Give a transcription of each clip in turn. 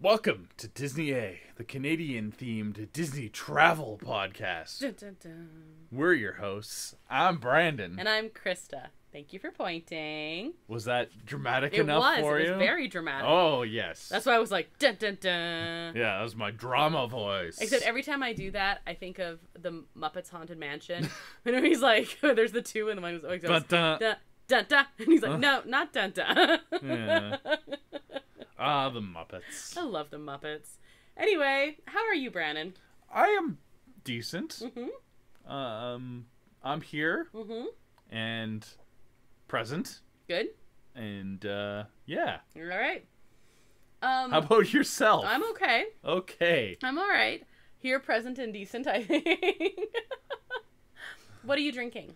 Welcome to Disney A, the Canadian-themed Disney travel podcast. Dun, dun, dun. We're your hosts. I'm Brandon. And I'm Krysta. Thank you for pointing. Was that dramatic enough for you? It was very dramatic. Oh, yes. That's why I was like, dun, dun, dun. Yeah, that was my drama voice. Except every time I do that, I think of the Muppets Haunted Mansion. And he's like, there's the two, and the one goes, dun, dun, dun, dun, dun. And he's like, no, not dun, dun. Yeah. Ah, the Muppets. I love the Muppets. Anyway, how are you, Brandon? I am decent. Mm-hmm. I'm here. Mm-hmm. And present. Good. And, yeah. All right. How about yourself? I'm okay. Okay. I'm all right. Here, present, and decent, I think. What are you drinking?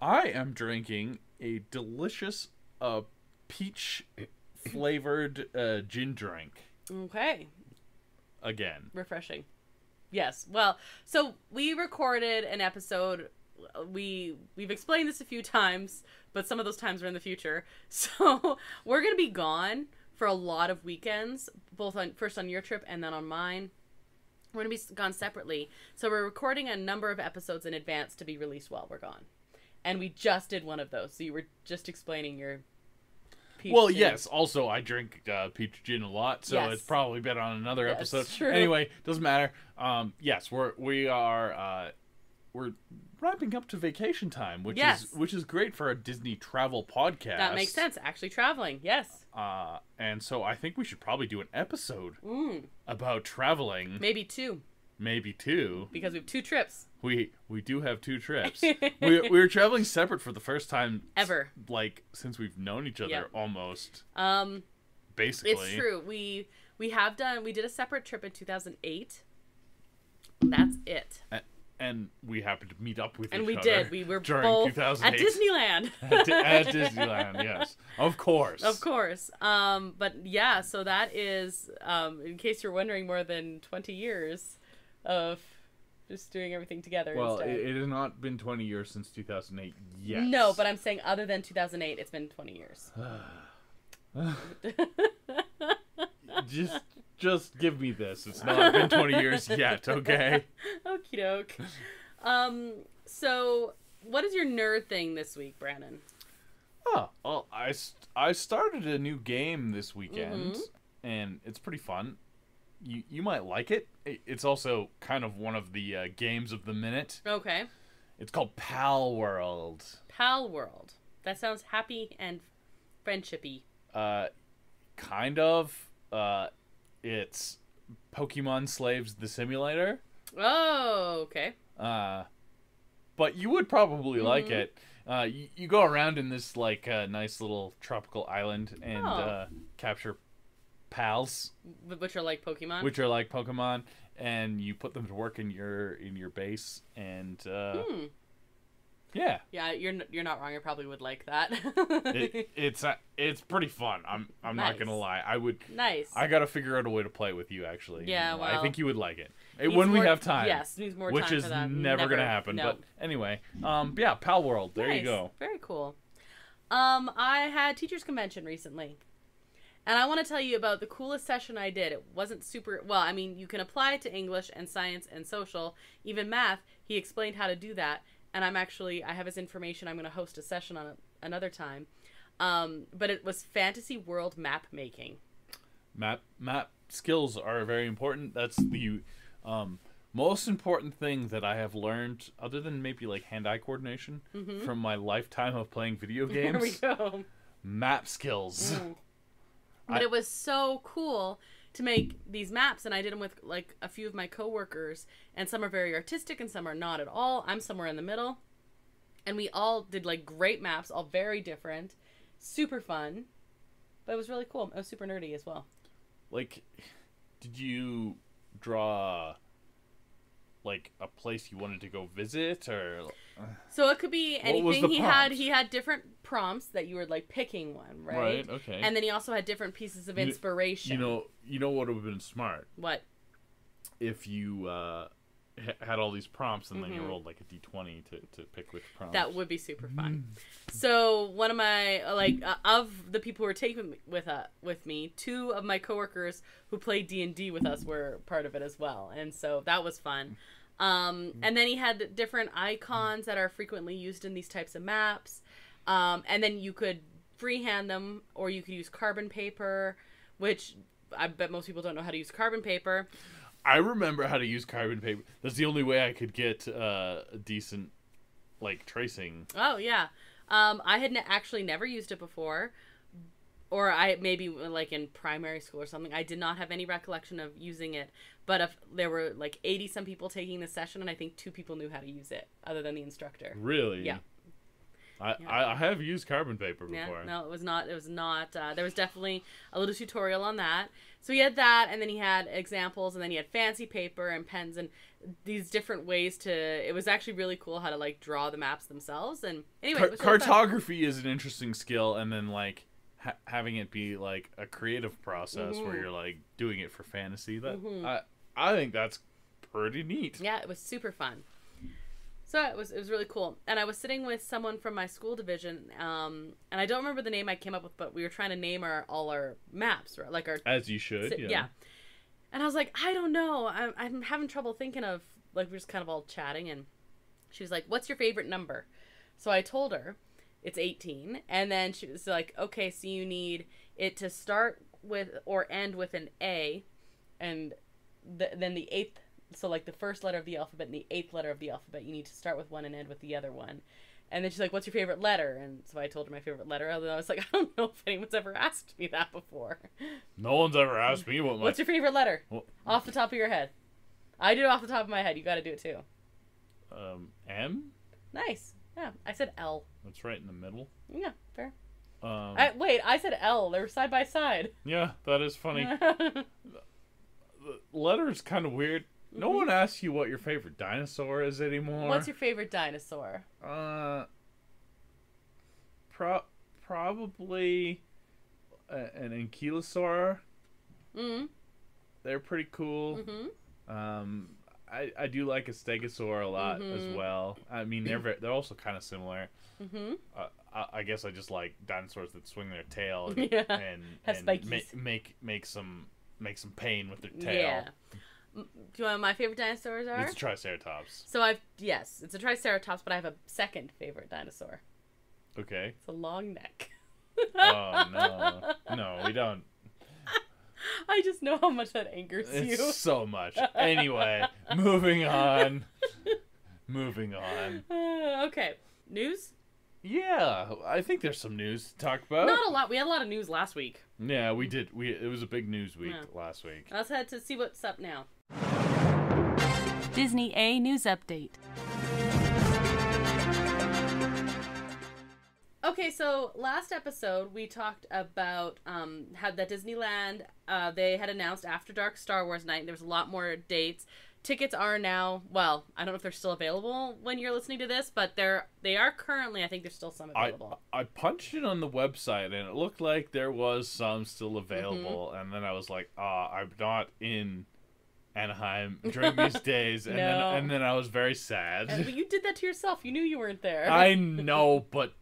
I am drinking a delicious peach flavored gin drink. Okay. Again. Refreshing. Yes. Well, so we recorded an episode. We've explained this a few times, but some of those times are in the future. So we're going to be gone for a lot of weekends, both first on your trip and then on mine. We're going to be gone separately. So we're recording a number of episodes in advance to be released while we're gone. And we just did one of those. So you were just explaining your peach gin. Yes. Also, I drink peach gin a lot, so Yes. It's probably been on another episode. True. Anyway, doesn't matter. Yes, we're wrapping up to vacation time, which is great for a Disney travel podcast. That makes sense. Actually traveling. Yes. And so I think we should probably do an episode about traveling. Maybe two. Maybe two. Because we have two trips. We do have two trips. we were traveling separate for the first time ever, like since we've known each other almost. Basically, it's true. We did a separate trip in 2008. That's it. And we happened to meet up with each other. And we did. We were during both 2008. at Disneyland. at Disneyland, yes, of course. Of course. But yeah. So that is, in case you're wondering, more than 20 years of just doing everything together. Well, instead. it has not been 20 years since 2008 yet. No, but I'm saying other than 2008, it's been 20 years. Just give me this. It's not been 20 years yet, okay? Okie doke. So what is your nerd thing this week, Brandon? Oh, well, I started a new game this weekend, and it's pretty fun. You might like it. It's also kind of one of the games of the minute. Okay. It's called Pal World. Pal World. That sounds happy and friendshipy. Kind of. It's Pokemon Slaves the Simulator. Oh, okay. But you would probably like it. You go around in this like nice little tropical island and capture pals, which are like Pokemon. And you put them to work in your base, and yeah. Yeah, you're not wrong. I probably would like that. It's pretty fun. I'm not gonna lie. I would. Nice. I gotta figure out a way to play it with you actually. Yeah, well, I think you would like it when we have time. Yes, needs more which time is for that. never gonna happen. No. But anyway, yeah, Pal World. There you go. Very cool. I had teachers convention recently. And I want to tell you about the coolest session I did. It wasn't super... Well, I mean, you can apply it to English and science and social, even math. He explained how to do that. And I have his information. I'm going to host a session on it another time. But it was fantasy world map making. Map skills are very important. That's the most important thing that I have learned, other than maybe like hand-eye coordination, from my lifetime of playing video games. There we go. Map skills. But it was so cool to make these maps, and I did them with like a few of my coworkers, and some are very artistic and some are not at all. I'm somewhere in the middle, and we all did like great maps, all very different, super fun, but it was really cool. It was super nerdy as well. Like, did you draw like a place you wanted to go visit, or so it could be anything. He had different prompts that you were like picking one, right? Okay. And then he also had different pieces of inspiration. You know what would have been smart? What? If you had all these prompts, and then you rolled like a d20 to pick which prompts. That would be super fun. So one of my of the people who were taking with me, 2 of my coworkers who played D&D with us were part of it as well, and so that was fun. And then he had different icons that are frequently used in these types of maps, and then you could freehand them, or you could use carbon paper, which I bet most people don't know how to use carbon paper. I remember how to use carbon paper. That's the only way I could get a decent, like, tracing. Oh, yeah. I had actually never used it before. Or I maybe, like, in primary school or something. I did not have any recollection of using it. But if there were, like, 80-some people taking the session, and I think 2 people knew how to use it, other than the instructor. Really? Yeah. I have used carbon paper before. Yeah, no, it was not. There was definitely a little tutorial on that. So he had that, and then he had examples, and then he had fancy paper and pens and these different ways to. It was actually really cool how to like draw the maps themselves. And anyway, it was really cartography is an interesting skill, and then like having it be like a creative process where you're like doing it for fantasy. That I think that's pretty neat. Yeah, it was super fun. So it was really cool. And I was sitting with someone from my school division, and I don't remember the name I came up with, but we were trying to name all our maps, right? Like our as you should, yeah. And I was like, I don't know, I'm having trouble thinking of, like, we're just kind of all chatting, and she was like, "What's your favorite number?" So I told her it's 18, and then she was like, "Okay, so you need it to start with or end with an A, and then the 8th." So, like, the first letter of the alphabet and the 8th letter of the alphabet, you need to start with one and end with the other one. And then she's like, "What's your favorite letter?" And so I told her my favorite letter. And I was like, I don't know if anyone's ever asked me that before. No one's ever asked me what my... What's your favorite letter? Off the top of your head. I do it off the top of my head. You got to do it, too. M? Nice. Yeah, I said L. That's right in the middle. Yeah, fair. Wait, I said L. They were side by side. Yeah, that is funny. The letter is kind of weird. No one asks you what your favorite dinosaur is anymore. What's your favorite dinosaur? Probably an ankylosaur. They're pretty cool. I do like a stegosaur a lot as well. I mean, they're also kind of similar. I guess I just like dinosaurs that swing their tail and make some pain with their tail. Yeah. Do you know what my favorite dinosaurs are? It's a triceratops. So it's a triceratops, but I have a second favorite dinosaur. Okay. It's a long neck. Oh no. No, we don't. I just know how much that angers you. It's so much. Anyway, moving on. Okay. News? Yeah, I think there's some news to talk about. Not a lot. We had a lot of news last week. Yeah, we did. It was a big news week last week. Let's head to see what's up now. Disney A News Update. Okay, so last episode we talked about how that Disneyland, they had announced After Dark Star Wars Night. There was a lot more dates. Tickets are now, well, I don't know if they're still available when you're listening to this, but they are currently, I think there's still some available. I punched it on the website, and it looked like there was some still available, and then I was like, I'm not in Anaheim during these days, and then I was very sad. But you did that to yourself. You knew you weren't there. I know, but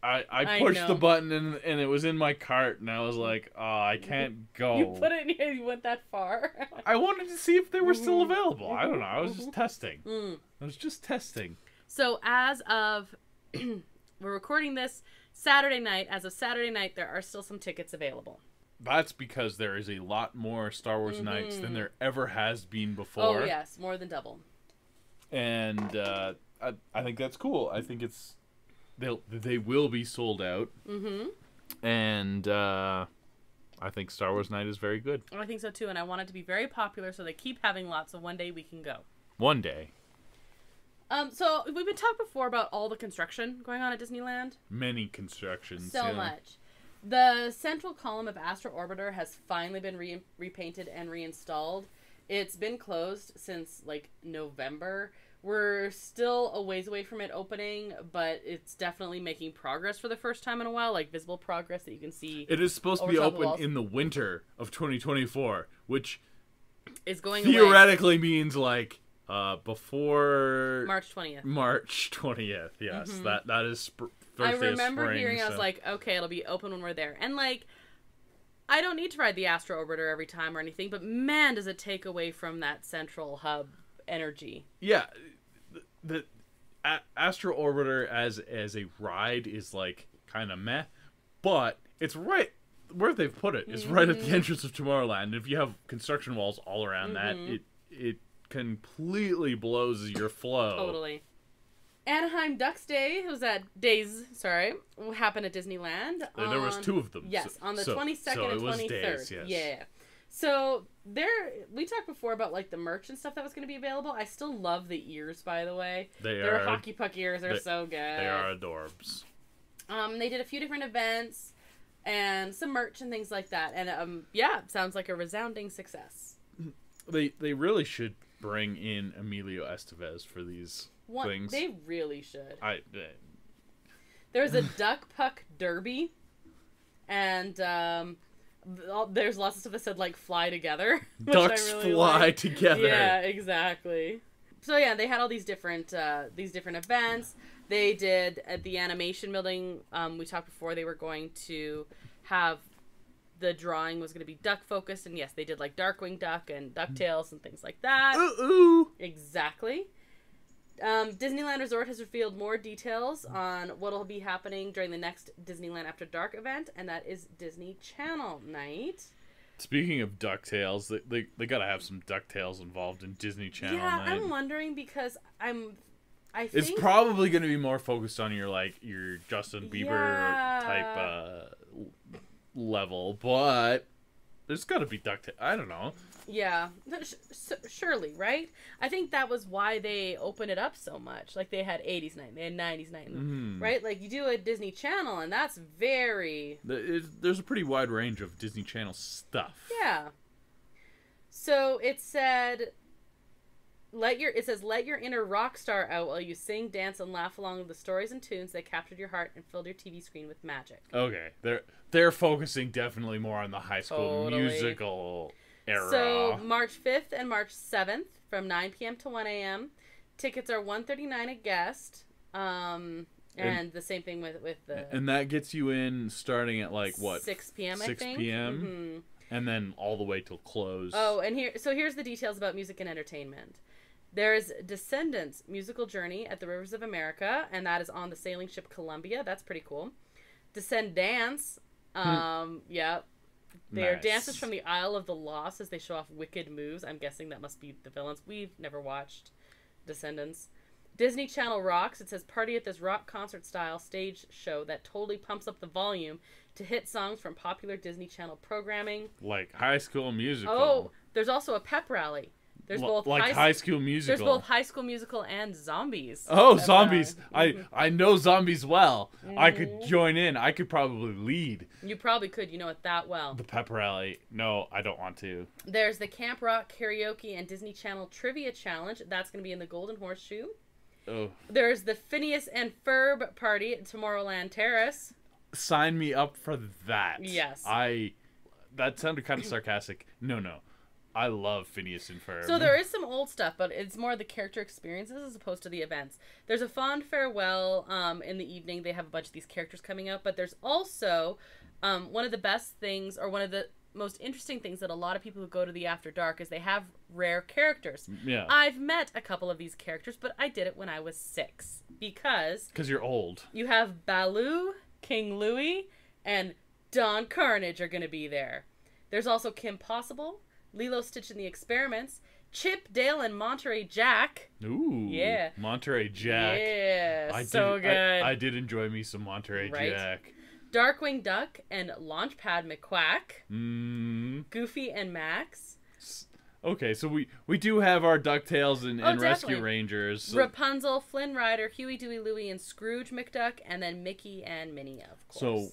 I pushed the button and it was in my cart, and I was like, I can't go. You put it in here, you went that far. I wanted to see if they were still available. I don't know. I was just testing. So as of, we're recording this Saturday night. As of Saturday night, there are still some tickets available. That's because there is a lot more Star Wars nights than there ever has been before. Oh, yes. More than double. And I think that's cool. I think they will be sold out. And I think Star Wars Night is very good. I think so too, and I want it to be very popular, so they keep having lots, so one day we can go. One day. So we've been talking before about all the construction going on at Disneyland. Many constructions. So much. The central column of Astro Orbiter has finally been repainted and reinstalled. It's been closed since like November. We're still a ways away from it opening, but it's definitely making progress for the first time in a while, like visible progress that you can see. It is supposed to be open in the winter of 2024, which is going theoretically means like Before March 20th. March 20th. Yes, that is I Thursday remember of spring, hearing, I was so- like, okay, it'll be open when we're there. And, like, I don't need to ride the Astro Orbiter every time or anything, but man, does it take away from that central hub energy. Yeah, the Astro Orbiter as a ride is like kind of meh, but it's right where they've put it is right at the entrance of Tomorrowland. If you have construction walls all around that, it completely blows your flow. Totally. Anaheim Ducks Day happened at Disneyland. There was 2 of them. Yes, on the 22nd and 23rd. Days, yes. Yeah. So we talked before about like the merch and stuff that was going to be available. I still love the ears, by the way. Their hockey puck ears are so good. They are adorbs. They did a few different events and some merch and things like that. And yeah, sounds like a resounding success. They really should bring in Emilio Estevez for these things. They really should. There's a duck puck derby, and there's lots of stuff that said like "fly together." Ducks really fly together. Yeah, exactly. So yeah, they had all these different events. They did at the animation building. We talked before they were going to have the drawing was going to be duck focused, and yes, they did like Darkwing Duck and DuckTales and things like that. Ooh. Exactly. Disneyland Resort has revealed more details on what will be happening during the next Disneyland After Dark event, and that is Disney Channel night. Speaking of DuckTales, they gotta have some DuckTales involved in Disney Channel night. Yeah, I'm wondering because I think it's probably gonna be more focused on your Justin Bieber type level, but there's gotta be DuckTales. I don't know. Yeah, surely, right? I think that was why they opened it up so much. Like, they had 80s night, they had 90s night, right? Like, you do a Disney Channel, and that's very... There's a pretty wide range of Disney Channel stuff. Yeah. So, it said... Let your inner rock star out while you sing, dance, and laugh along with the stories and tunes that captured your heart and filled your TV screen with magic. Okay, they're focusing definitely more on the High School Musical era. So March 5th and March 7th from 9 p.m. to 1 a.m. Tickets are $139 a guest. And the same thing with the... And that gets you in starting at like what? 6 p.m. 6 I think. 6 p.m. And then all the way till close. Oh, and here's the details about music and entertainment. There's Descendants musical journey at the Rivers of America, and that is on the sailing ship Columbia. That's pretty cool. Descendants, yeah. They are dances from the Isle of the Lost as they show off wicked moves. I'm guessing that must be the villains. We've never watched Descendants. Disney Channel rocks. It says party at this rock concert style stage show that totally pumps up the volume to hit songs from popular Disney Channel programming. Like High School Musical. Oh, there's also a pep rally. There's both High School Musical. There's both High School Musical and Zombies. Oh, Zombies! I know Zombies well. I could join in. I could probably lead. You probably could. You know it that well. The pep rally. No, I don't want to. There's the Camp Rock Karaoke and Disney Channel Trivia Challenge. That's going to be in the Golden Horseshoe. Oh. There's the Phineas and Ferb party at Tomorrowland Terrace. Sign me up for that. Yes. That sounded kind of sarcastic. No. I love Phineas and Ferb. So there is some old stuff, but it's more the character experiences as opposed to the events. There's a fond farewell in the evening. They have a bunch of these characters coming up, but there's also one of the best things, or one of the most interesting things that a lot of people who go to the After Dark is they have rare characters. Yeah. I've met a couple of these characters, but I did it when I was 6 because you're old. You have Baloo, King Louie, and Don Carnage are going to be there. There's also Kim Possible, Lilo, Stitch and the Experiments, Chip, Dale, and Monterey Jack. Ooh. Yeah. Monterey Jack. Yeah. So good. I did enjoy me some Monterey Jack. Darkwing Duck and Launchpad McQuack. Goofy and Max. Okay, so we do have our DuckTales and Rescue Rangers. Rapunzel, Flynn Rider, Huey, Dewey, Louie, and Scrooge McDuck, and then Mickey and Minnie, of course. So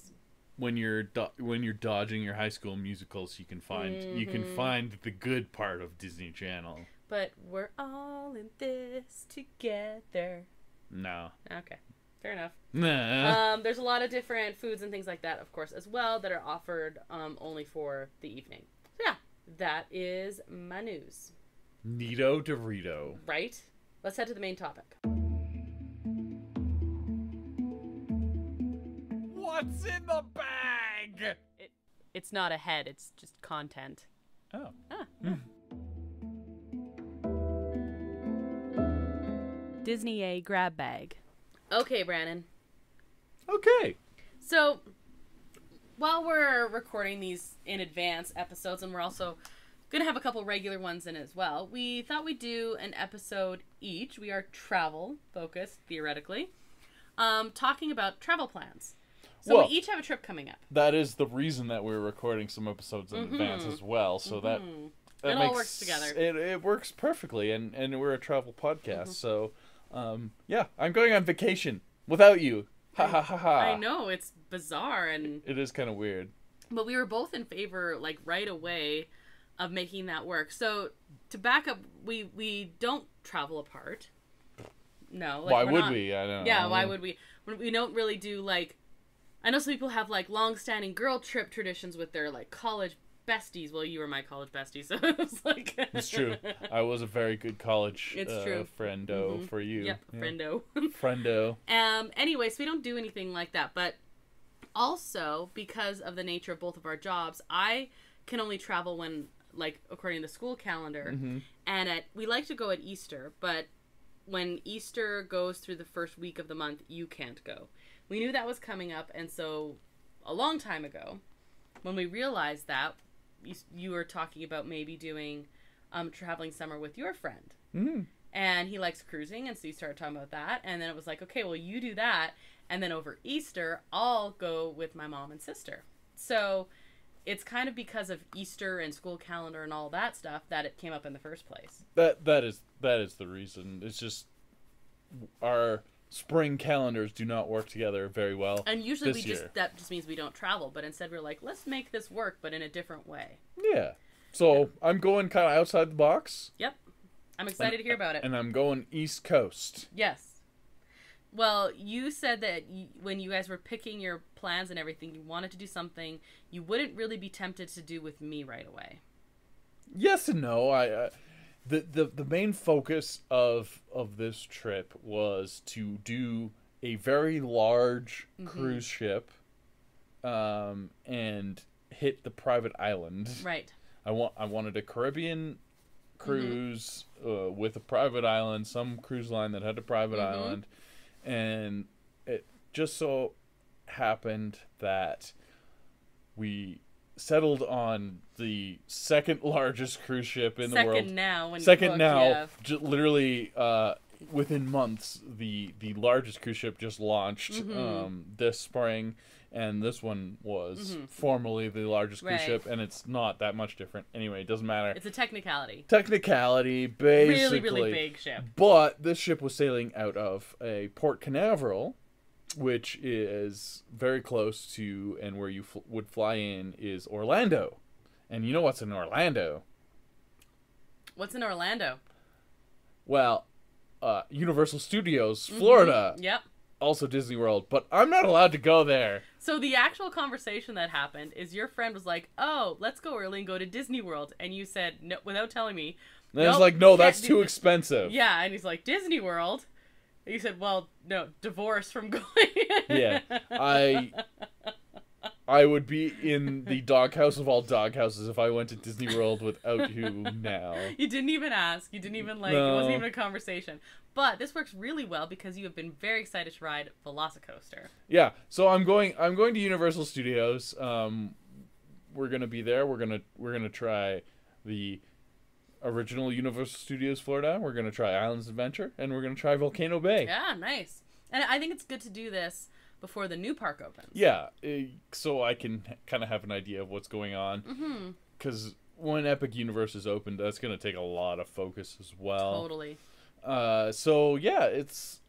when you're dodging your High School Musicals, you can find the good part of Disney Channel. But we're all in this together. No. Okay. Fair enough. Nah. There's a lot of different foods and things like that, of course, as well, that are offered only for the evening. So yeah, that is my news. Neato Dorito. Right? Let's head to the main topic. What's in the bag? It's not a head, it's just content. Oh. Yeah. Disney A grab bag. Okay, Brandon. Okay. So, while we're recording these in advance episodes, and we're also going to have a couple regular ones in as well, we thought we'd do an episode each. We are travel focused, theoretically, talking about travel plans. So we each have a trip coming up. That is the reason that we're recording some episodes in advance as well. So that it all works together. It works perfectly, and we're a travel podcast. So, yeah, I'm going on vacation without you. Ha ha ha ha. I know, it's bizarre, and it is kind of weird. But we were both in favor, like, right away of making that work. So to back up, we don't travel apart. No. Like, why would we? I don't know. Yeah, why would we? We don't really do, like, I know some people have, like, long-standing girl trip traditions with their, like, college besties. Well, you were my college bestie, so it was like... It's true. I was a very good college friendo for you. Yep, yeah. Friendo. Friendo. Anyway, so we don't do anything like that. But also, because of the nature of both of our jobs, I can only travel when, like, according to the school calendar. And we like to go at Easter, but when Easter goes through the first week of the month, you can't go. We knew that was coming up, and so a long time ago, when we realized that, you were talking about maybe doing traveling summer with your friend. And he likes cruising, and so you started talking about that, and then it was like, okay, well, you do that, and then over Easter, I'll go with my mom and sister. So it's kind of because of Easter and school calendar and all that stuff that it came up in the first place. That is the reason. It's just our spring calendars do not work together very well. And usually that just means we don't travel, but instead we're like, let's make this work, but in a different way. Yeah. So I'm going kind of outside the box. Yep. I'm excited to hear about it. And I'm going East Coast. Yes. Well, you said that when you guys were picking your plans and everything, you wanted to do something you wouldn't really be tempted to do with me right away. Yes and no. The main focus of this trip was to do a very large cruise ship, and hit the private island. Right. I wanted a Caribbean cruise with a private island, some cruise line that had a private island, and it just so happened that we settled on the second largest cruise ship in the world. Second now, literally within months, the largest cruise ship just launched this spring, and this one was formerly the largest cruise ship, and it's not that much different. Anyway, it doesn't matter. It's a technicality. Basically. Really, really big ship. But this ship was sailing out of a Port Canaveral, which is very close to, and where you would fly in is Orlando. And you know what's in Orlando? What's in Orlando? Well, Universal Studios, Florida. Yep. Also Disney World, but I'm not allowed to go there. So the actual conversation that happened is your friend was like, oh, let's go early and go to Disney World. And you said, no, without telling me. And I was like, no, that's too expensive. Yeah, and he's like, Disney World? You said, well, no, divorce from going. Yeah, I would be in the doghouse of all doghouses if I went to Disney World without you now. You didn't even ask. You didn't even, like, no. It wasn't even a conversation. But this works really well because you have been very excited to ride Velocicoaster. Yeah, so I'm going to Universal Studios. We're gonna be there. We're gonna try the original Universal Studios Florida. We're gonna try Islands Adventure, and we're gonna try Volcano Bay. Yeah, nice. And I think it's good to do this before the new park opens. Yeah, so I can kind of have an idea of what's going on. Because when Epic Universe is opened, that's going to take a lot of focus as well. Totally. So yeah,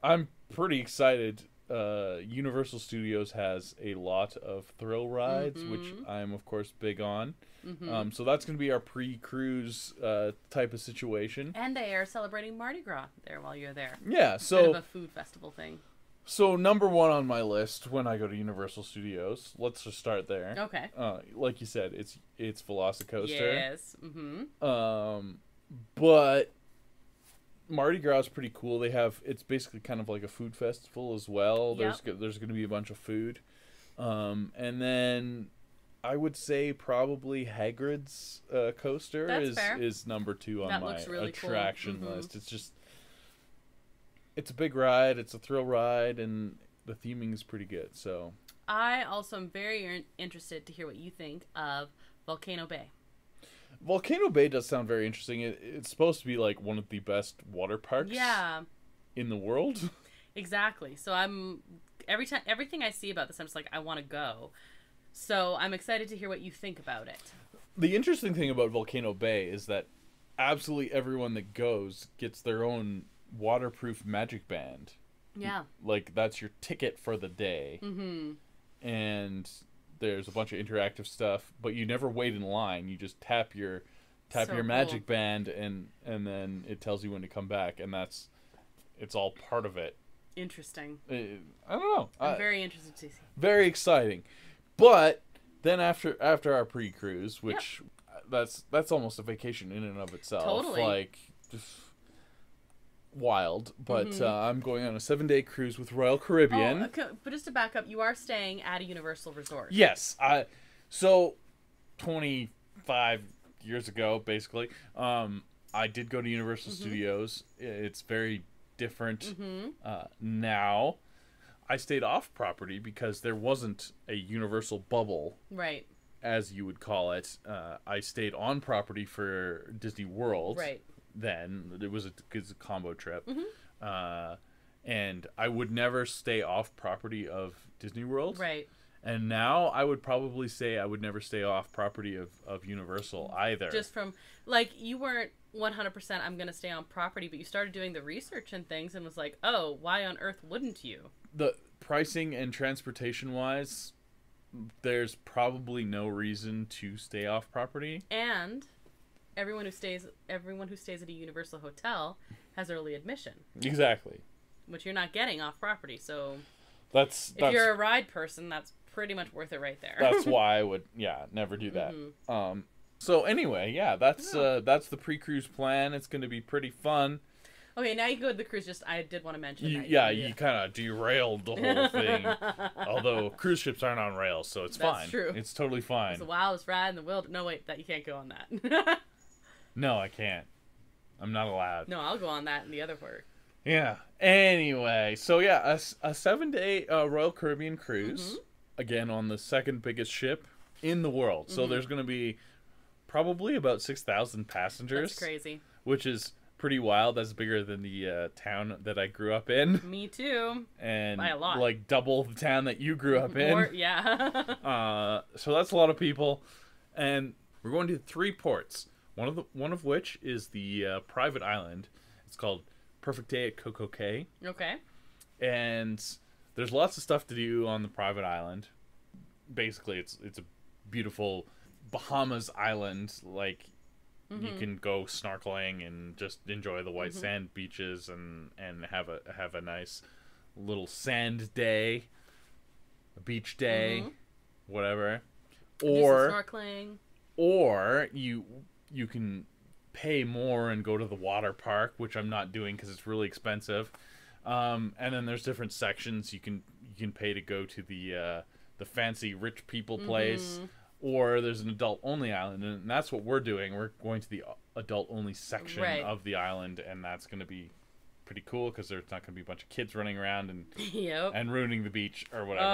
I'm pretty excited. Universal Studios has a lot of thrill rides, which I'm of course big on. So that's going to be our pre-cruise type of situation. And they are celebrating Mardi Gras there while you're there. Yeah, so kind of a food festival thing. So number one on my list when I go to Universal Studios, let's just start there. Okay. Like you said, it's Velocicoaster. Yes. But Mardi Gras is pretty cool. It's basically kind of like a food festival as well. Yep. There's going to be a bunch of food. And then I would say probably Hagrid's coaster is number 2 on my really attraction cool. list. It's a big ride. It's a thrill ride, and the theming is pretty good. So I also am very interested to hear what you think of Volcano Bay. Volcano Bay does sound very interesting. It's supposed to be like one of the best water parks in the world. Exactly. So everything I see about this, I'm just like, I want to go. So I'm excited to hear what you think about it. The interesting thing about Volcano Bay is that absolutely everyone that goes gets their own waterproof magic band. Yeah. Like, that's your ticket for the day. Mm-hmm. And there's a bunch of interactive stuff, but you never wait in line. You just tap your magic band, and then it tells you when to come back, and it's all part of it. Interesting. I don't know. I'm very interested to see. Very exciting. But then after our pre-cruise, which that's almost a vacation in and of itself. Totally. Like, just wild. But I'm going on a 7-day cruise with Royal Caribbean. Oh, okay. But just to back up, you are staying at a Universal Resort. Yes. So 25 years ago, basically, I did go to Universal Studios. It's very different now. I stayed off property because there wasn't a Universal bubble, right, as you would call it. I stayed on property for Disney World. Right. Then it was a combo trip, and I would never stay off property of Disney World. Right. And now I would probably say I would never stay off property of Universal either. Just from, like, you weren't 100% I'm going to stay on property, but you started doing the research and things and was like, oh, why on earth wouldn't you? The pricing and transportation wise, there's probably no reason to stay off property. And everyone who stays at a Universal hotel has early admission. Exactly. Which you're not getting off property, so if you're a ride person, that's pretty much worth it right there. That's why I would never do that. So anyway, that's the pre-cruise plan. It's going to be pretty fun. Okay, now you go to the cruise. I did want to mention that. You kind of derailed the whole thing. Although cruise ships aren't on rails, so it's fine. That's true. It's totally fine. It's the wildest ride in the world. No, wait, that you can't go on that. No, I can't. I'm not allowed. No, I'll go on that in the other part. Yeah. Anyway, so a 7-day Royal Caribbean cruise. Again, on the second biggest ship in the world. So there's going to be probably about 6,000 passengers. That's crazy. Which is pretty wild. That's bigger than the town that I grew up in. Me too. And by a lot. Like double the town that you grew up in. Yeah. So that's a lot of people. And we're going to 3 ports. One of which is the private island. It's called Perfect Day at Coco Cay. Okay. And there's lots of stuff to do on the private island. Basically, it's a beautiful Bahamas island. Like, you can go snorkeling and just enjoy the white sand beaches and have a nice little sand day, a beach day, whatever. Or snorkeling. Or you can pay more and go to the water park, which I'm not doing because it's really expensive. And then there's different sections. You can pay to go to the fancy rich people place, or there's an adult only island, and that's what we're doing. We're going to the adult only section of the island, and that's going to be pretty cool because there's not going to be a bunch of kids running around and and ruining the beach or whatever.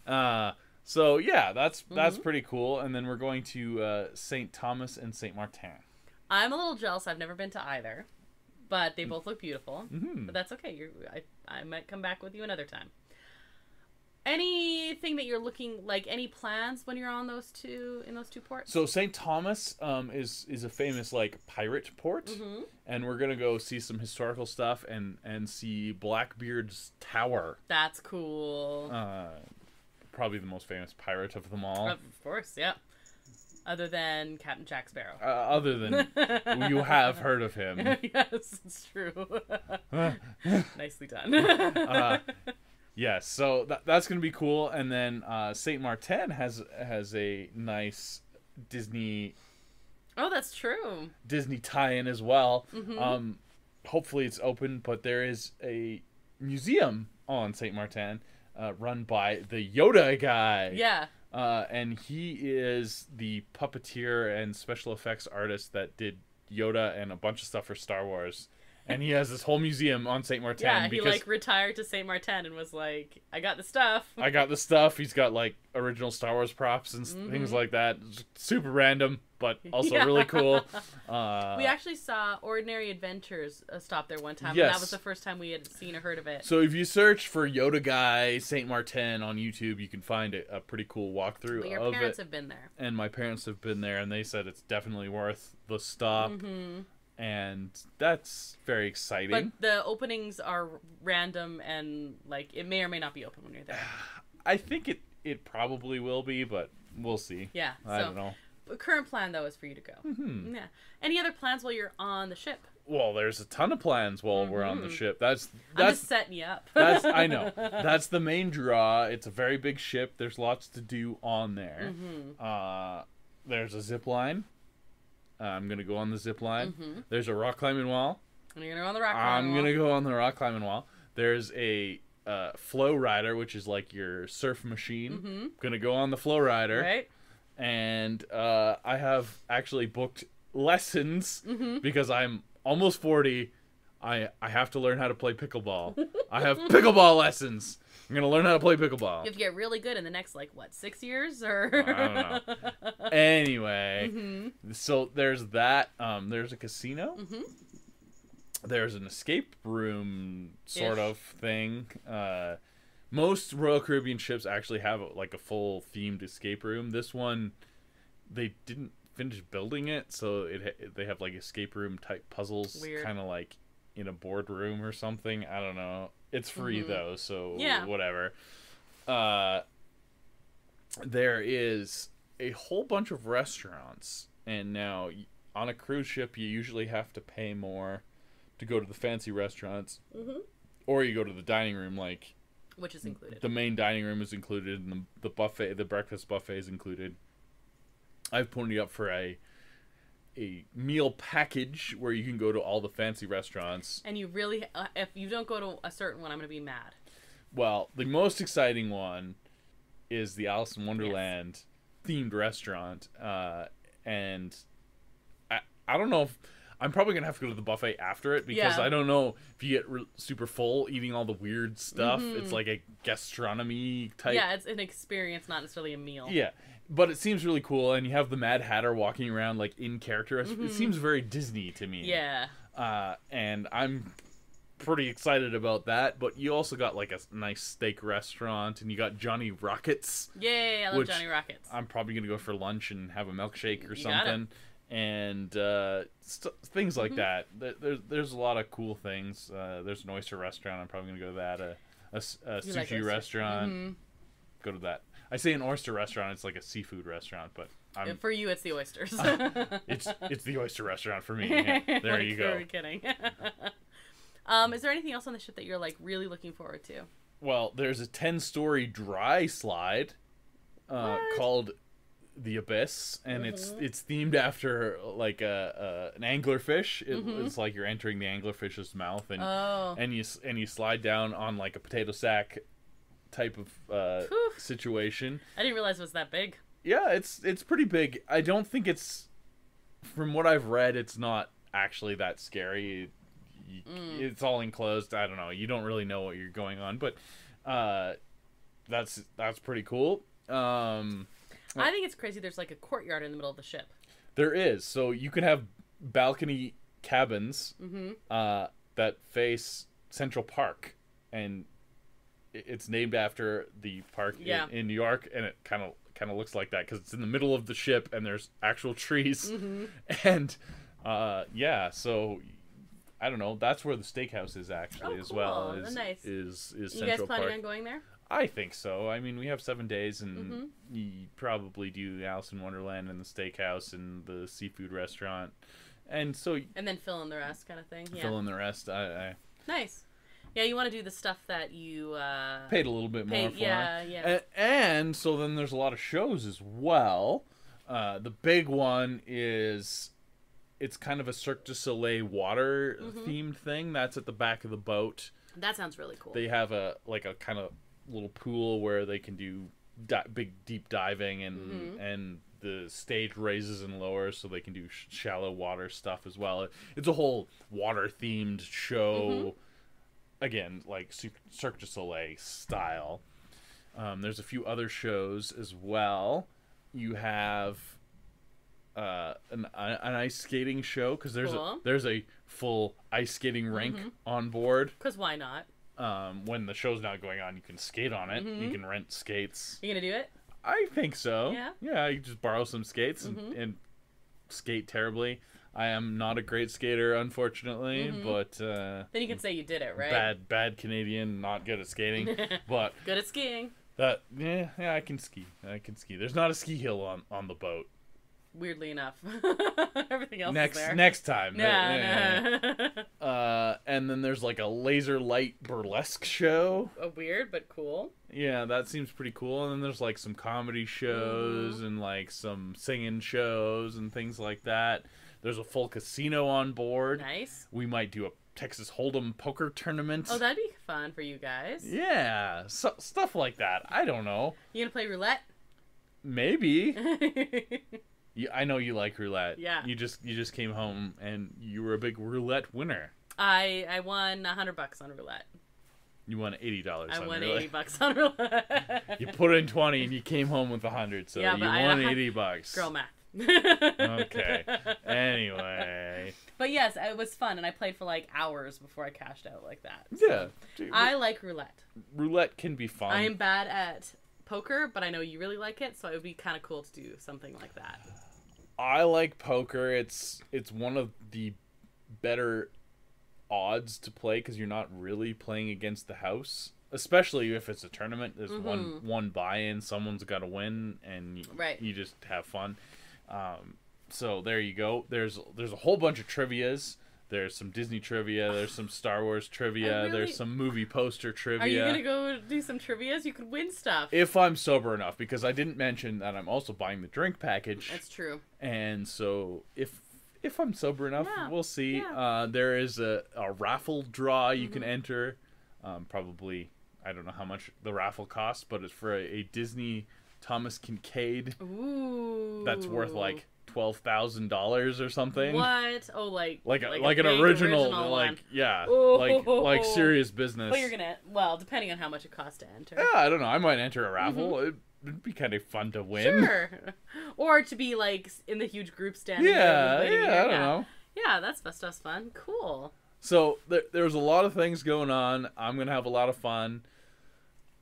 Oh. So that's pretty cool. And then we're going to St. Thomas and St. Martin. I'm a little jealous. I've never been to either, but they both look beautiful. But that's okay. I might come back with you another time. Anything that you're looking, like any plans when you're on those two ports? So St. Thomas is a famous like pirate port, and we're gonna go see some historical stuff and see Blackbeard's Tower. That's cool. Probably the most famous pirate of them all. Of course, yeah. Other than Captain Jack Sparrow. Other than you have heard of him. Yes, it's true. Nicely done. Yes, so that's going to be cool. And then St. Martin has a nice Disney Oh, that's true. Disney tie-in as well. Mm-hmm. Hopefully it's open, but there is a museum on Saint Martin run by the Yoda guy. Yeah. And he is the puppeteer and special effects artist that did Yoda and a bunch of stuff for Star Wars. And he has this whole museum on Saint Martin. Yeah, he because like retired to Saint Martin and was like, "I got the stuff." I got the stuff. He's got like original Star Wars props and things like that. Super random, but also really cool. We actually saw Ordinary Adventures stop there one time. Yes. And that was the first time we had seen or heard of it. So if you search for Yoda Guy Saint Martin on YouTube, you can find a pretty cool walkthrough But your of parents it. have been there. And my parents have been there, and they said it's definitely worth the stop. Mm-hmm. And that's very exciting. But the openings are random and like it may or may not be open when you're there. I think it probably will be, but we'll see. Yeah. I don't know. Current plan though is for you to go. Mm-hmm. Yeah. Any other plans while you're on the ship? Well, there's a ton of plans while we're on the ship. I'm just setting you up. I know. That's the main draw. It's a very big ship. There's lots to do on there. Mm-hmm. There's a zip line. I'm gonna go on the zip line. Mm-hmm. There's a rock climbing wall. And you're gonna go on the rock climbing I'm wall. gonna go on the rock climbing wall. There's a flow rider, which is like your surf machine. Mm-hmm. Gonna go on the flow rider. Right. And I have actually booked lessons because I'm almost 40. I have to learn how to play pickleball. I have pickleball lessons. I'm gonna learn how to play pickleball. You have to get really good in the next 6 years or I don't know. Anyway, so there's that. There's a casino. Mm-hmm. There's an escape room sort Ish. of thing. Most Royal Caribbean ships actually have a full themed escape room. This one, they didn't finish building it, so they have like escape room type puzzles, kind of like in a boardroom or something. I don't know. It's free though, so whatever. There is a whole bunch of restaurants, and now on a cruise ship you usually have to pay more to go to the fancy restaurants, or you go to the dining room, which is included. The main dining room is included, and the buffet, the breakfast buffet is included. I've ponied up for a meal package where you can go to all the fancy restaurants. And you really, if you don't go to a certain one, I'm going to be mad. Well, the most exciting one is the Alice in Wonderland themed restaurant. And I don't know if... I'm probably going to have to go to the buffet after it because I don't know if you get super full eating all the weird stuff. It's like a gastronomy type. Yeah, it's an experience, not necessarily a meal. Yeah. But it seems really cool, and you have the Mad Hatter walking around in character. It seems very Disney to me. Yeah. And I'm pretty excited about that. But you also got a nice steak restaurant, and you got Johnny Rockets. Yay, I love Johnny Rockets. I'm probably gonna go for lunch and have a milkshake or something. And things like that. There's a lot of cool things. There's an oyster restaurant. I'm probably gonna go to that. A sushi restaurant. Go to that. I say an oyster restaurant. It's like a seafood restaurant, but for you, it's the oysters. it's the oyster restaurant for me. Yeah, there you go. We're kidding. Is there anything else on the ship that you're really looking forward to? Well, there's a 10-story dry slide called the Abyss, and it's themed after an anglerfish. It's like you're entering the anglerfish's mouth, and you slide down on a potato sack type of situation. I didn't realize it was that big. Yeah, it's pretty big. I don't think from what I've read, it's not actually that scary. It's all enclosed. I don't know. You don't really know what you're going on, but that's pretty cool. I think it's crazy. There's a courtyard in the middle of the ship. There is. So you can have balcony cabins that face Central Park, and it's named after the park in New York, and it kind of looks like that because it's in the middle of the ship and there's actual trees, and so I don't know. That's where the steakhouse is actually as well. Nice. Is you Central guys planning Park. on going there? I think so. I mean, we have 7 days, and you probably do the Alice in Wonderland and the steakhouse and the seafood restaurant, and then fill in the rest, kind of thing. Yeah. Fill in the rest. I nice. Yeah, you want to do the stuff that you paid a little bit more for. Yeah. And so then there's a lot of shows as well. The big one is it's kind of a Cirque du Soleil water themed thing that's at the back of the boat. That sounds really cool. They have a kind of little pool where they can do big deep diving and the stage raises and lowers so they can do shallow water stuff as well. It's a whole water themed show. Again, like Cirque du Soleil style. There's a few other shows as well. You have an ice skating show because there's a full ice skating rink on board. Because why not? When the show's not going on, you can skate on it. You can rent skates. You gonna do it? I think so. Yeah. Yeah, you just borrow some skates and skate terribly. I am not a great skater, unfortunately, but then you can say you did it, right? Bad Canadian, not good at skating, but good at skiing. Yeah, I can ski. There's not a ski hill on the boat. Weirdly enough, everything else is there. Next time. Yeah. And then there's like a laser light burlesque show. Weird but cool. Yeah, that seems pretty cool. And then there's like some comedy shows and like some singing shows and things like that. There's a full casino on board. Nice. We might do a Texas Hold'em poker tournament. Oh, that'd be fun for you guys. Yeah, stuff like that. I don't know. You gonna play roulette? Maybe. I know you like roulette. Yeah. You just came home and you were a big roulette winner. I won $100 on roulette. You won $80 on roulette. I won $80 on roulette. You put in 20 and you came home with 100, so yeah, you won $80. Girl math. Okay. Anyway. But yes, it was fun, and I played for like hours before I cashed out like that. So yeah. Dude, I like roulette. Roulette can be fun. I am bad at poker, but I know you really like it, so it would be kind of cool to do something like that. I like poker. It's one of the better odds to play because you're not really playing against the house, especially if it's a tournament. There's one buy-in, someone's got to win, and you just have fun. So there you go. There's a whole bunch of trivias. There's some Disney trivia. There's some Star Wars trivia. There's some movie poster trivia. Are you gonna go do some trivias? You could win stuff if I'm sober enough, because I didn't mention that I'm also buying the drink package. That's true. And so if I'm sober enough, we'll see. Yeah. There is a raffle draw you can enter. Probably, I don't know how much the raffle costs, but it's for a Disney Thomas Kincaid. Ooh. That's worth like $12,000 or something. What? Oh, like an original like one. Yeah, Ooh. like serious business. But you're gonna depending on how much it costs to enter. Yeah, I don't know. I might enter a raffle. It'd be kind of fun to win. Sure. Or to be like in the huge group standing there. Yeah, I don't know. Yeah, that's fun. Cool. So there's a lot of things going on. I'm gonna have a lot of fun.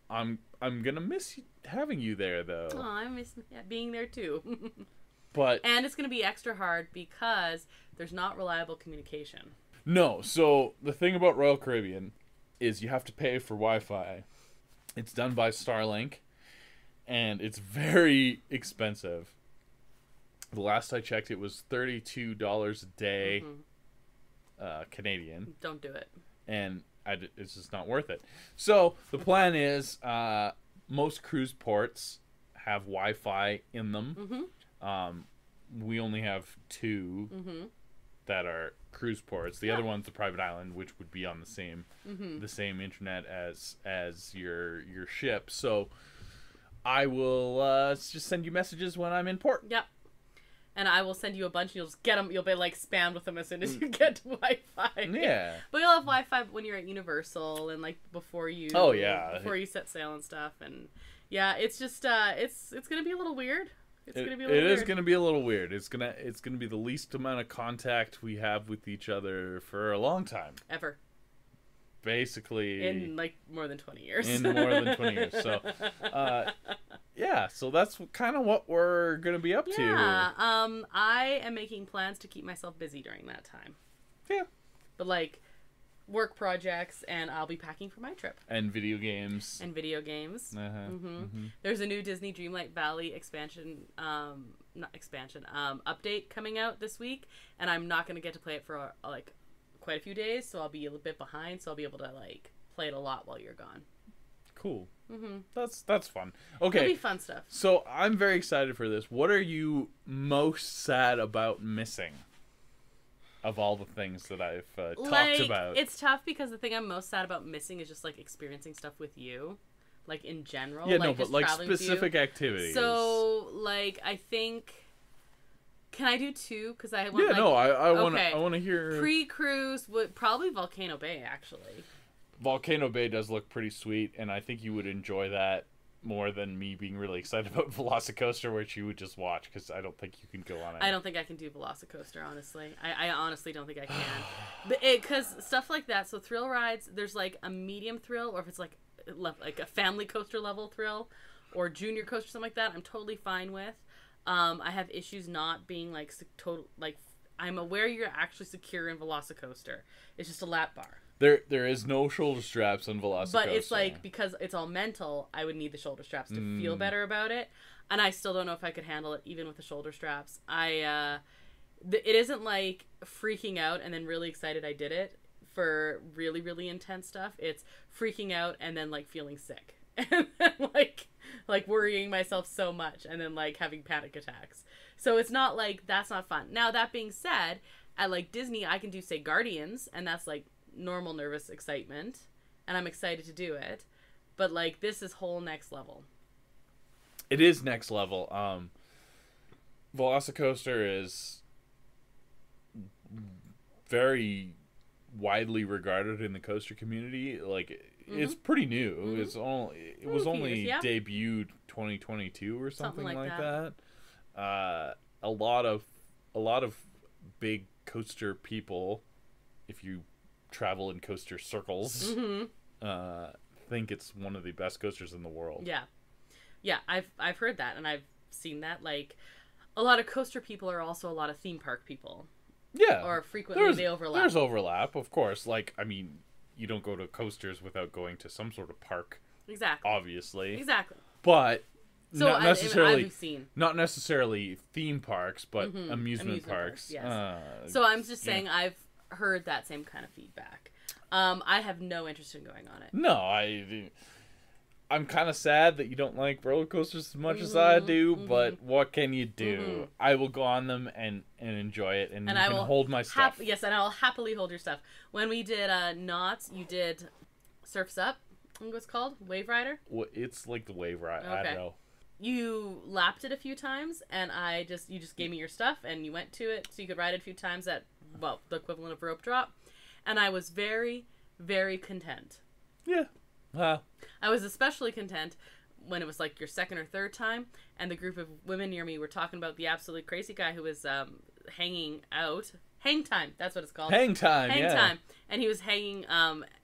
I'm gonna miss having you there though. Oh, I miss being there too. And it's going to be extra hard because there's not reliable communication. No, so the thing about Royal Caribbean is you have to pay for Wi-Fi. It's done by Starlink, and it's very expensive. The last I checked, it was $32 a day, Canadian. Don't do it. And it's just not worth it. So the plan is most cruise ports have Wi-Fi in them. We only have two that are cruise ports. The other one's the private island, which would be on the same internet as your ship. So I will just send you messages when I'm in port. Yep. And I will send you a bunch, and you'll just get them. You'll be like spammed with them as soon as you get to Wi-Fi. Yeah. But you'll have Wi-Fi when you're at Universal and like before you. Oh yeah. Before you set sail and stuff, and yeah, it's just it's gonna be a little weird. It is going to be a little weird. It's going to be the least amount of contact we have with each other for a long time. Ever. Basically. In like more than 20 years. So, yeah. So that's kind of what we're going to be up to. Yeah. I am making plans to keep myself busy during that time. Yeah. But like work projects, and I'll be packing for my trip. And video games. There's a new Disney Dreamlight Valley update coming out this week, and I'm not going to get to play it for like quite a few days, so I'll be a little bit behind, so I'll be able to like play it a lot while you're gone. Cool. Mm-hmm. That's fun. Okay. It'll be fun stuff. So I'm very excited for this. What are you most sad about missing? Of all the things that I've talked about. It's tough because the thing I'm most sad about missing is just like experiencing stuff with you. Like in general. Yeah, like, no, but like specific activities. So like I think, can I do 2? Because I want. Yeah, like, no, I want okay. to hear. Pre-cruise would probably Volcano Bay actually. Volcano Bay does look pretty sweet, and I think you would enjoy that more than me being really excited about Velocicoaster, which you would just watch, because I don't think you can go on it. I don't think I can do Velocicoaster, honestly. I honestly don't think I can. Because stuff like that, so thrill rides, there's like a medium thrill, or if it's like a family coaster level thrill, or junior coaster, something like that, I'm totally fine with. I have issues not being like total, like, I'm aware you're actually secure in Velocicoaster. It's just a lap bar. There is no shoulder straps on Velocicoaster. But it's like, because it's all mental, I would need the shoulder straps to feel better about it. And I still don't know if I could handle it even with the shoulder straps. It isn't like freaking out and then really excited I did it for really, really intense stuff. It's freaking out and then like feeling sick. And then like worrying myself so much and then like having panic attacks. So it's not like, that's not fun. Now, that being said, at like Disney, I can do, say, Guardians, and that's like normal nervous excitement, and I'm excited to do it, but like this is whole next level. It is next level. Velocicoaster is very widely regarded in the coaster community. Like it's pretty new. It was only debuted 2022 or something like that. A lot of big coaster people, if you travel in coaster circles, think it's one of the best coasters in the world. Yeah, I've heard that, and I've seen that. Like, a lot of coaster people are also a lot of theme park people. Yeah, or frequently they overlap. There's overlap, of course. Like, I mean, you don't go to coasters without going to some sort of park. Exactly. Obviously. Exactly. But so not necessarily I've seen. Not necessarily theme parks, but amusement parks. Yes. So I'm just saying, I've heard that same kind of feedback. I have no interest in going on it. No, I'm kind of sad that you don't like roller coasters as much as I do, but what can you do? I will go on them and enjoy it, and you can hold my stuff. Yes, and I'll happily hold your stuff. When we did Knott's, you did Surf's Up, I think it was called, Wave Rider? It's like the Wave Rider, okay. I don't know. You lapped it a few times, and you just gave me your stuff, and you went to it, so you could ride it a few times at, well, the equivalent of rope drop. And I was very, very content. Yeah. Wow. I was especially content when it was like your second or third time, and the group of women near me were talking about the absolutely crazy guy who was hanging out. Hang time, that's what it's called. Hang time, Hang time. And he was hanging,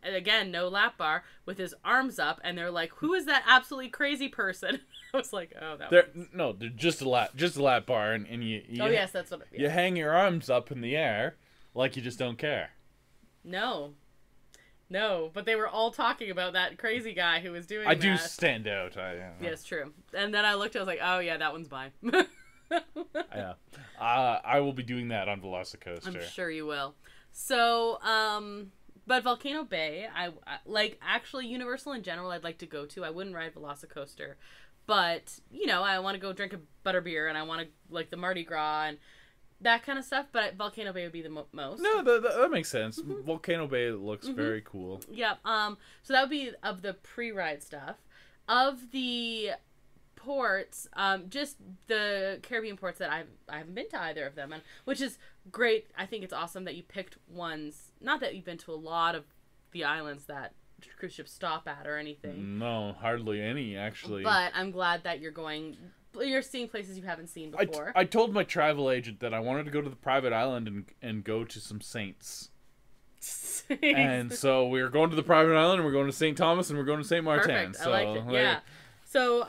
again, no lap bar, with his arms up, and they're like, who is that absolutely crazy person? I was like, oh, they're just a lap bar, and you oh, yes, that's what you hang your arms up in the air like you just don't care. No, but they were all talking about that crazy guy who was doing that. I do stand out. Yes, true. And then I looked, I was like, oh, yeah, that one's mine. Yeah. I will be doing that on Velocicoaster. I'm sure you will. So, but Volcano Bay, I like, actually, Universal in general, I'd like to go to. I wouldn't ride Velocicoaster. But, you know, I want to go drink a butterbeer, and I want to, like, the Mardi Gras, and that kind of stuff, but Volcano Bay would be the most. No, that makes sense. Volcano Bay looks very cool. Yeah. So that would be of the pre-ride stuff. Of the ports, just the Caribbean ports that I haven't been to either of them, and which is great. I think it's awesome that you picked ones. Not that you've been to a lot of the islands that cruise ships stop at or anything. No, hardly any actually. But I'm glad that you're seeing places you haven't seen before. I told my travel agent that I wanted to go to the private island and go to some saints. And so we're going to the private island, and we're going to St. Thomas, and we're going to St. Martin. Perfect. So, I liked it. Yeah. So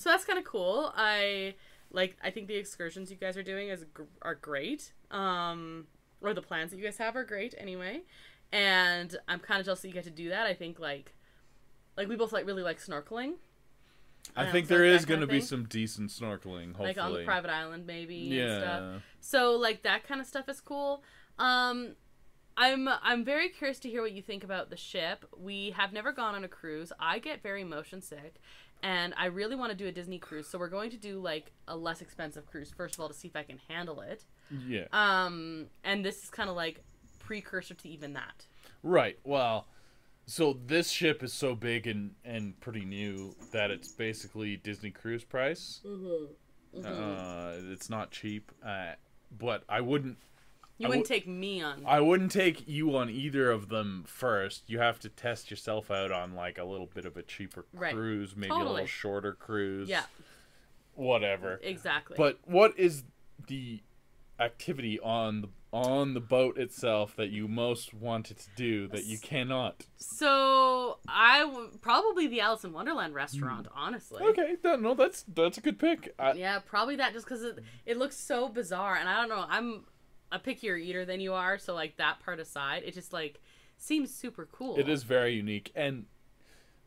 that's kind of cool. I think the excursions you guys are doing are great. Or the plans that you guys have are great anyway. And I'm kind of jealous that you get to do that. I think like we both really like snorkeling. I think there is going to be some decent snorkeling, hopefully. Like on the private island, maybe, yeah. and stuff. So, like, that kind of stuff is cool. I'm very curious to hear what you think about the ship. We have never gone on a cruise. I get very motion sick, and I really want to do a Disney cruise. So we're going to do like a less expensive cruise first of all to see if I can handle it. Yeah. And this is kind of like precursor to even that. Right. Well, so this ship is so big and pretty new that it's basically Disney cruise price. It's not cheap, but I wouldn't. You wouldn't take me on. I wouldn't take you on either of them first. You have to test yourself out on like a little bit of a cheaper cruise, maybe a little shorter cruise. Yeah. Whatever. Exactly. But what is the activity on the boat itself that you most wanted to do that you cannot? So probably the Alice in Wonderland restaurant, honestly. Okay, no, that's a good pick. Yeah, probably that, just because it looks so bizarre, and I don't know, I'm a pickier eater than you are, so like that part aside, it just like seems super cool. It is very unique, and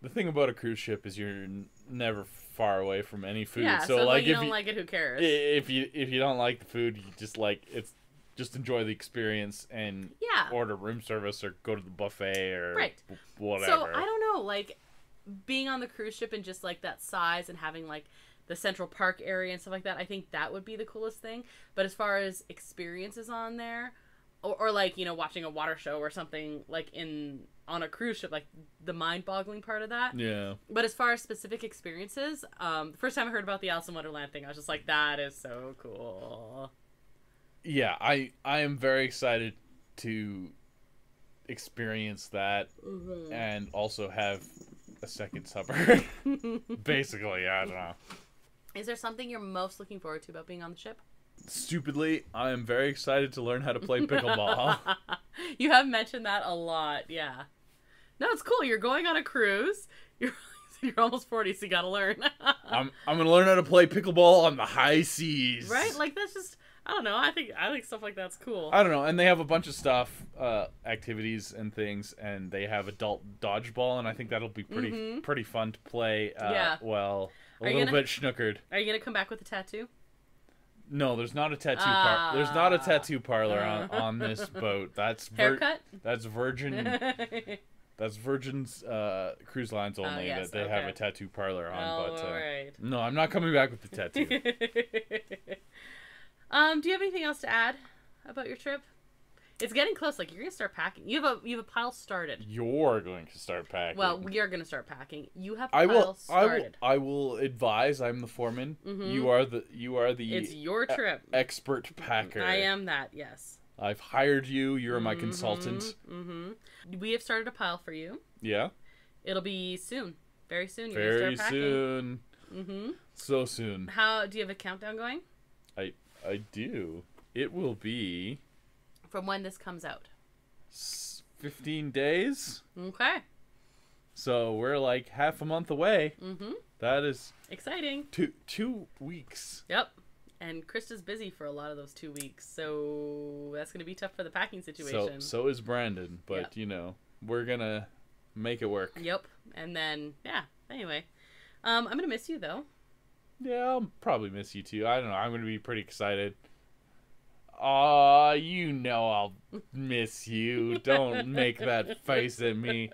the thing about a cruise ship is you're never far away from any food. Yeah, so like if you don't like it, who cares? If you don't like the food, you just enjoy the experience and order room service or go to the buffet or whatever. So I don't know, like being on the cruise ship and just like that size and having like the Central Park area and stuff like that, I think that would be the coolest thing. But as far as experiences on there, or like, you know, watching a water show or something like on a cruise ship, like the mind-boggling part of that. Yeah. But as far as specific experiences, the first time I heard about the Alice in Wonderland thing, I was just like, that is so cool. Yeah, I am very excited to experience that and also have a second supper. Basically, I don't know. Is there something you're most looking forward to about being on the ship? Stupidly, I am very excited to learn how to play pickleball. You have mentioned that a lot, yeah. No, it's cool. You're going on a cruise. You're almost 40, so you gotta learn. I'm gonna learn how to play pickleball on the high seas. Right? Like, that's just, I don't know. I think stuff like that's cool. I don't know. And they have a bunch of stuff, activities and things, and they have adult dodgeball, and I think that'll be pretty fun to play. Well, a little bit schnookered. Are you gonna come back with a tattoo? No, there's not a tattoo there's not a tattoo parlor on this boat. That's haircut. That's Virgin. That's Virgin's cruise lines only that they have a tattoo parlor on. But right. No, I'm not coming back with the tattoo. Do you have anything else to add about your trip? It's getting close. Like, you're gonna start packing. You have a pile started. You're going to start packing. Well, we are gonna start packing. You have a pile started. I will advise. I'm the foreman. You are the. It's your trip. Expert packer. I am that. Yes. I've hired you. You're my consultant. We have started a pile for you. Yeah. It'll be soon. Very soon. You're Very gonna start packing. soon. So soon. How do you have a countdown going? I do. It will be. From when this comes out? 15 days. Okay. So we're like half a month away. That is exciting. 2 weeks. Yep. And Krysta's busy for a lot of those 2 weeks, so that's going to be tough for the packing situation. So is Brandon, but you know, we're going to make it work. Yep. And then, anyway. I'm going to miss you, though. Yeah, I'll probably miss you, too. I don't know. I'm going to be pretty excited. You know I'll miss you. Don't make that face at me.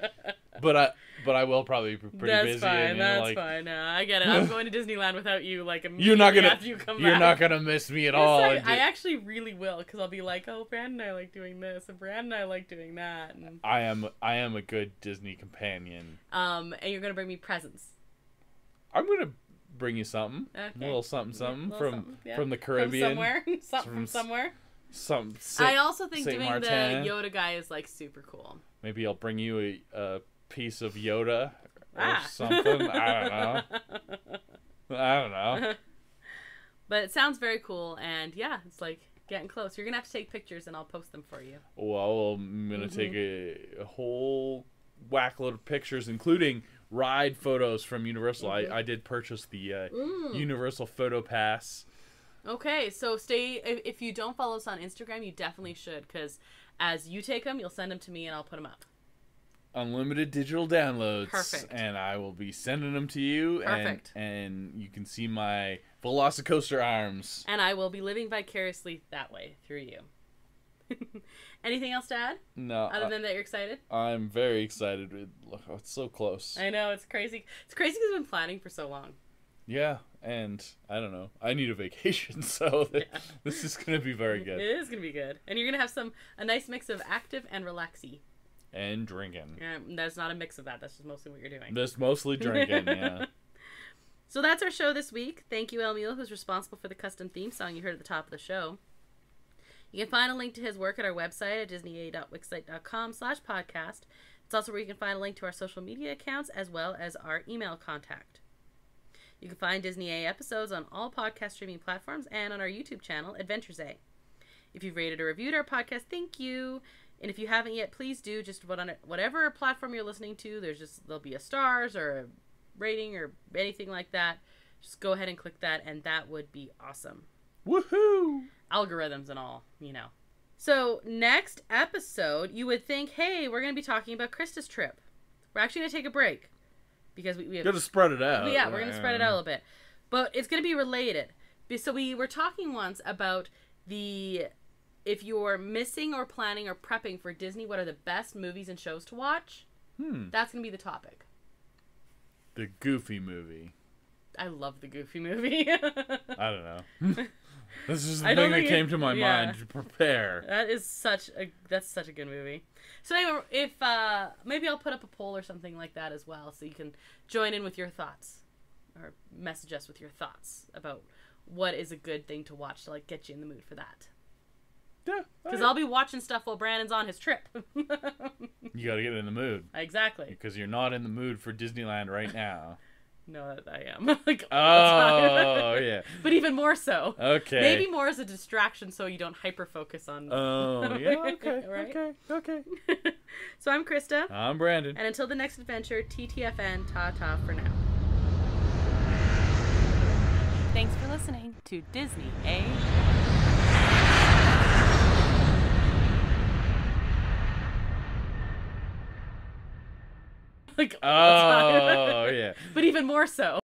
But I will probably be pretty busy. That's fine. I get it. I'm going to Disneyland without you. Like immediately after you come back. You're not gonna miss me at all. I actually really will, because I'll be like, oh, Brandon and I like doing this, and Brandon and I like doing that. And I am a good Disney companion. And you're gonna bring me presents. I'm gonna bring you something. Okay. A little something from the Caribbean. From somewhere. I also think doing the Yoda guy is like super cool. Maybe I'll bring you a piece of Yoda or something. I don't know. But it sounds very cool, and it's like getting close. You're gonna have to take pictures, and I'll post them for you. Well, I'm gonna take a whole whack load of pictures, including ride photos from Universal. I did purchase the Universal Photo Pass. Okay, so if you don't follow us on Instagram, you definitely should, because as you take them, you'll send them to me and I'll put them up. Unlimited digital downloads. Perfect. And I will be sending them to you. Perfect. And you can see my Velocicoaster arms. And I will be living vicariously that way through you. Anything else to add? No. Other than that you're excited? I'm very excited. It's so close. I know, it's crazy. It's crazy because I've been planning for so long. Yeah, and I don't know. I need a vacation, so this is going to be very good. It is going to be good. And you're going to have a nice mix of active and relaxy. And drinking. That's not a mix of that. That's just mostly what you're doing. Just mostly drinking, yeah. So that's our show this week. Thank you, El Mule, who's responsible for the custom theme song you heard at the top of the show. You can find a link to his work at our website at disneya.wixsite.com/podcast. It's also where you can find a link to our social media accounts as well as our email contact. You can find Disney A episodes on all podcast streaming platforms and on our YouTube channel, Adventures A. If you've rated or reviewed our podcast, thank you. And if you haven't yet, please do. Just whatever platform you're listening to, there'll be a stars or a rating or anything like that. Just go ahead and click that, and that would be awesome. Woohoo! Algorithms and all, So next episode, you would think, hey, we're going to be talking about Krysta's trip. We're actually going to take a break because we have got to spread it out. Yeah, we're going to spread it out a little bit, but it's going to be related. So we were talking once about if you're missing or planning or prepping for Disney, what are the best movies and shows to watch? That's going to be the topic. The Goofy movie. I love the Goofy movie. I don't know. This is the thing that came to my mind to prepare. That's such a good movie. So anyway, if maybe I'll put up a poll or something like that as well, so you can join in with your thoughts or message us with your thoughts about what is a good thing to watch to get you in the mood for that. Yeah, because I'll be watching stuff while Brandon's on his trip. You got to get in the mood. Exactly. Because you're not in the mood for Disneyland right now. No, I am. Oh, yeah. But even more so. Okay. Maybe more as a distraction so you don't hyper-focus on... Oh, yeah, okay, right? okay. So I'm Krysta. I'm Brandon. And until the next adventure, TTFN, ta-ta for now. Thanks for listening to Disney A. Oh, yeah. But even more so.